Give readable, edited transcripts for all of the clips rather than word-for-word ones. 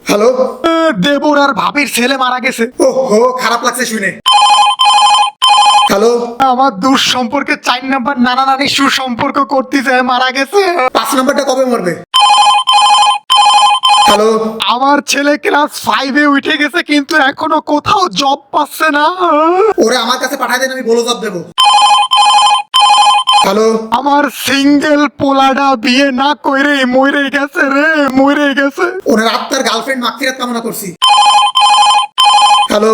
Hello. দেবর আর ভাবির ছেলে মারা গেছে। ওহো, খারাপ লাগছে শুনে। হ্যালো। আমার দূর সম্পর্কে 4 নাম্বার নানা নানি সুসম্পর্ক করতে যায় মারা গেছে। 5 নাম্বারটা কবে মরবে? হ্যালো। আমার ছেলে ক্লাস 5-এ উঠে গেছে কিন্তু এখনো কোথাও জব পাচ্ছে না। ওরে আমার কাছে পাঠাই দেন, আমি বলো জব দেবো। হ্যালো। আমার সিঙ্গেল পোলাডা বিয়ে না কইরে মরে গেছে রে, মরে গেছে। ওনার আত্মার গার্লফ্রেন্ড মাগফিরাত কামনা করছি। হ্যালো।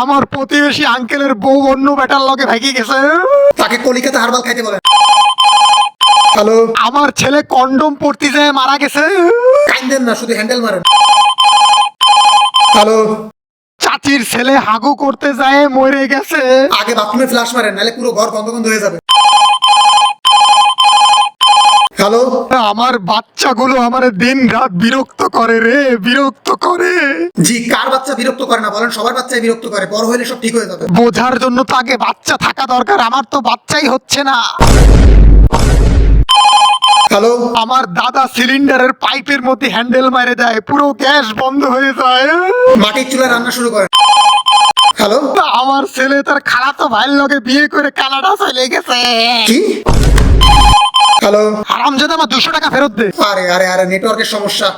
আমার প্রতিবেশী আঙ্কেলের বউ অন্য বেটার লগে ভাগি গেছে। তাকে কলিকাতা হারবাল খাইতে বলেন। হ্যালো। আমার ছেলে কন্ডম পড়তে যায় মারা গেছে। কাইন্দেন না, শুধু হ্যান্ডেল মারেন। হ্যালো। চাচির ছেলে হাগু করতে যায় মরে গেছে। আগে বাথরুমে ফ্লাশ মারেন, নাহলে পুরো ঘর বন্ধ বন্ধ হয়ে যাবে। হ্যালো। আমার বাচ্চাগুলো আমার দিন রাত বিরক্ত করে রে, বিরক্ত করে। জি, কার বাচ্চা বিরক্ত করে না বলেন? সবার বাচ্চাই বিরক্ত করে, বড় হলে সব ঠিক হয়ে যাবে। বোঝার জন্য তো আগে বাচ্চা থাকা দরকার, আমার তো বাচ্চাই হচ্ছে না। হ্যালো। আমার দাদা সিলিন্ডারের পাইপের মধ্যে হ্যান্ডেল মারে দেয়, পুরো গ্যাস বন্ধ হয়ে যায়। মাটির চুলায় রান্না শুরু করেন। হ্যালো। আমার ছেলে তার খালাতো ভাইয়ের লগে বিয়ে করে কানাডা চলে গেছে। কি? হ্যালো। হারামজাদা আমার 200 টাকা ফেরত দে। আরে আরে আরে, নেটওয়ার্কের সমস্যা।